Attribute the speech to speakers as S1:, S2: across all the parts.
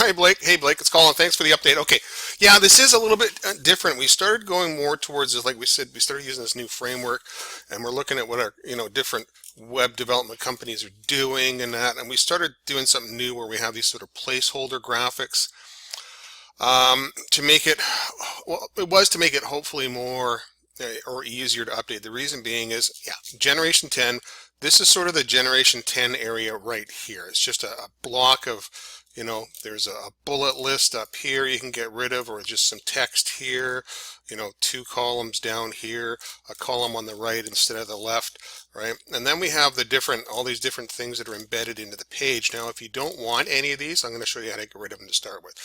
S1: Hi, Blake. Hey, Blake, it's Colin. Thanks for the update. Okay. Yeah, this is a little bit different. We started going more towards this, like we said, we started using this new framework, and we're looking at what our, different web development companies are doing and that. And we started doing something new where we have these sort of placeholder graphics to make it, well, it was to make it hopefully more or easier to update. The reason being is, yeah, Generation 10, this is sort of the Generation 10 area right here. It's just a block of, there's a bullet list up here you can get rid of, or just some text here, two columns down here, a column on the right instead of the left, right? And then we have all these different things that are embedded into the page. Now, if you don't want any of these, I'm going to show you how to get rid of them to start with.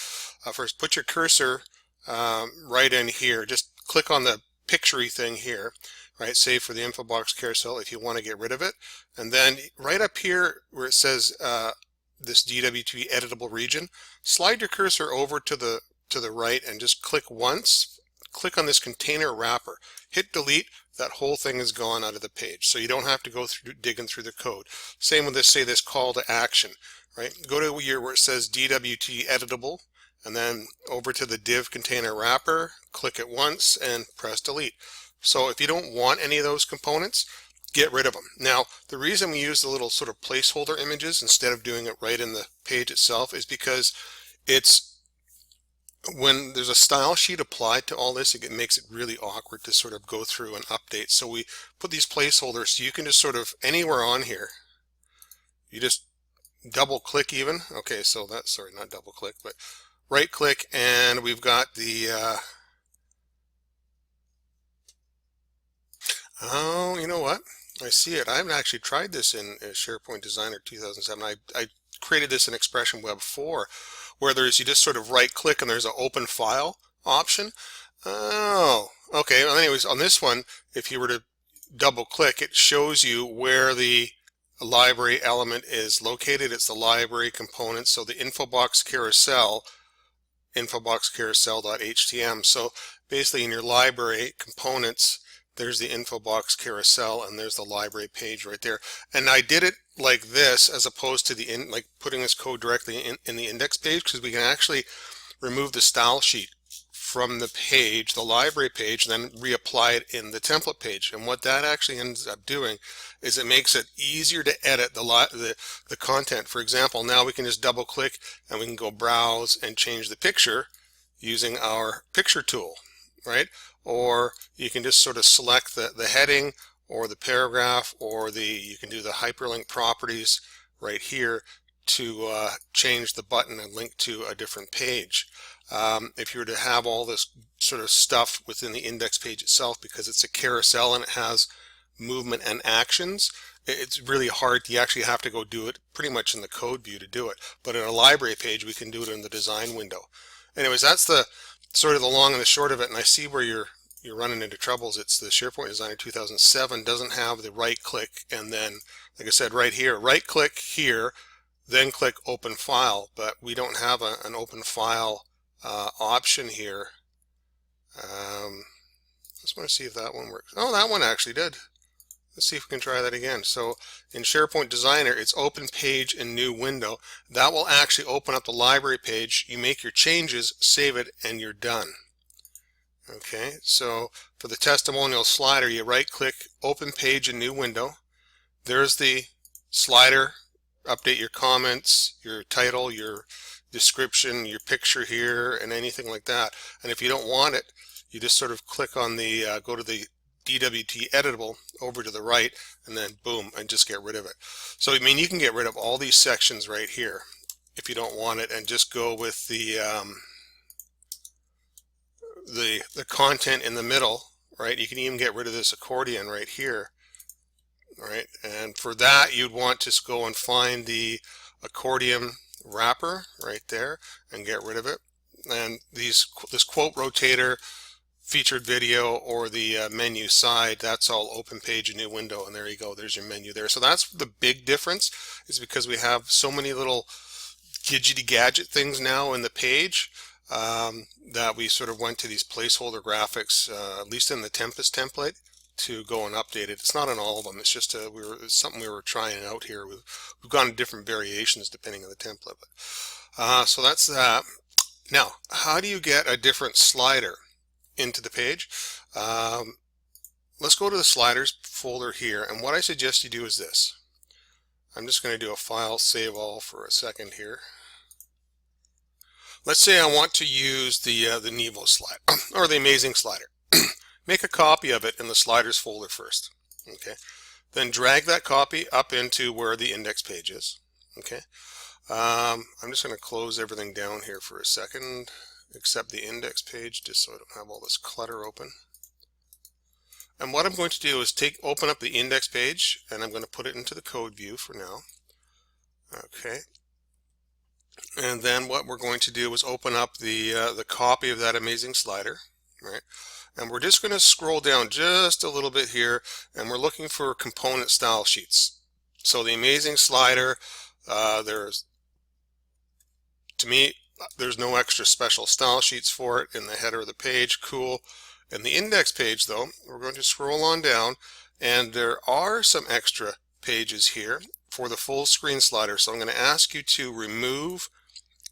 S1: First, put your cursor right in here. Just click on the picturey thing here, right? Save for the info box carousel if you want to get rid of it. And then right up here where it says this DWT editable region, slide your cursor over to the right and just click once. Click on this container wrapper. Hit delete. That whole thing is gone out of the page, so you don't have to go through digging through the code. Same with this, say this call to action, right? Go to where it says DWT editable, and then over to the div container wrapper, click it once and press delete. So if you don't want any of those components, get rid of them. Now, the reason we use the little sort of placeholder images instead of doing it right in the page itself is because when there's a style sheet applied to all this, it makes it really awkward to sort of go through and update. So we put these placeholders so you can just sort of anywhere on here, you just double click even. Okay, so that's, sorry, not double click, but right click, and we've got the oh, you know what? I see it. I haven't actually tried this in SharePoint Designer 2007. I created this in Expression Web 4, where you just sort of right click and there's an open file option. Oh, okay. Well, anyways, on this one, if you were to double click, it shows you where the library element is located. It's the library component. So the info box carousel, infoboxcarousel.htm. So basically in your library components, there's the info box carousel and there's the library page right there. And I did it like this as opposed to like putting this code directly in the index page, because we can actually remove the style sheet from the page, the library page, and then reapply it in the template page. And what that actually ends up doing is it makes it easier to edit the content. For example, now we can just double click and we can go browse and change the picture using our picture tool, right? Or you can just sort of select the heading or the paragraph, or you can do the hyperlink properties right here to change the button and link to a different page. If you were to have all this sort of stuff within the index page itself, because it's a carousel and it has movement and actions, it's really hard. You actually have to go do it pretty much in the code view to do it. But in a library page, we can do it in the design window. Anyways, that's the sort of the long and the short of it. And I see where you're running into troubles. It's the SharePoint Designer 2007 doesn't have the right click, and then, like I said, right here, right click here, then click open file. But we don't have an open file option here. Just want to see if that one works. Oh, that one actually did. Let's see if we can try that again. So in SharePoint Designer, it's open page in new window. That will actually open up the library page. You make your changes, save it, and you're done. Okay, so for the testimonial slider, you right click, open page in new window. There's the slider. Update your comments, your title, your description, your picture here, and anything like that. And if you don't want it, you just sort of click on the go to the DWT editable over to the right, and then boom, and just get rid of it. So I mean, you can get rid of all these sections right here if you don't want it, and just go with the content in the middle, right? You can even get rid of this accordion right here, right? And for that, you'd want to go and find the accordion wrapper right there and get rid of it. And this quote rotator, featured video, or the menu side, that's all open page, a new window, and there you go, there's your menu there. So that's the big difference, is because we have so many little gadgety gadget things now in the page that we sort of went to these placeholder graphics, at least in the Tempest template, to go and update it. It's not in all of them. It's just it's something we were trying out here. We've gone to different variations depending on the template. But, So that's that. Now, how do you get a different slider into the page? Let's go to the sliders folder here, and what I suggest you do is this. I'm just going to do a file save all for a second here. Let's say I want to use the Nevo slide or the Amazing slider. Make a copy of it in the sliders folder first. Okay. Then drag that copy up into where the index page is. Okay. I'm just going to close everything down here for a second, except the index page, just so I don't have all this clutter open. And what I'm going to do is open up the index page, and I'm going to put it into the code view for now. Okay. And then what we're going to do is open up the copy of that Amazing slider, right? And we're just going to scroll down just a little bit here, and we're looking for component style sheets. So the Amazing slider, to me, there's no extra special style sheets for it in the header of the page. Cool. In the index page, though, we're going to scroll on down, and there are some extra pages here for the full screen slider. So I'm going to ask you to remove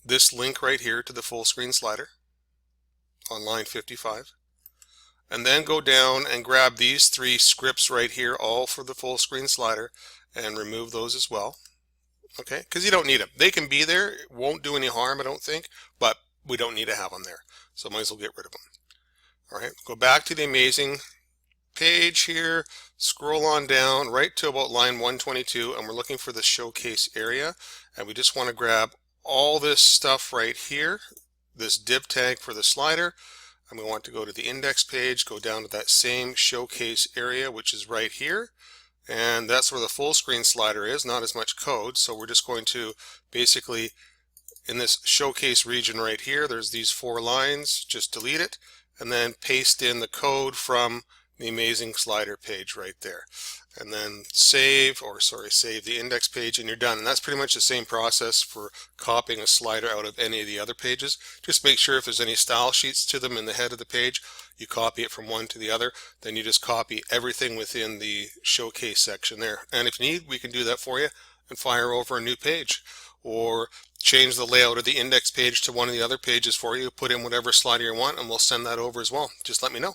S1: this link right here to the full screen slider on line 55. And then go down and grab these 3 scripts right here, all for the full screen slider, and remove those as well. Okay, because you don't need them. They can be there. It won't do any harm, I don't think, but we don't need to have them there. So might as well get rid of them. All right, go back to the Amazing page here, scroll on down right to about line 122, and we're looking for the showcase area. And we just want to grab all this stuff right here, this div tag for the slider. And we want to go to the index page, go down to that same showcase area, which is right here. And that's where the full screen slider is, not as much code. So we're just going to basically, in this showcase region right here, there's these 4 lines, just delete it, and then paste in the code from the Amazing slider page right there. And then save the index page, and you're done. And that's pretty much the same process for copying a slider out of any of the other pages. Just make sure if there's any style sheets to them in the head of the page, you copy it from one to the other. Then you just copy everything within the showcase section there. And if you need, we can do that for you and fire over a new page, or change the layout of the index page to one of the other pages for you, put in whatever slider you want, and we'll send that over as well. Just let me know.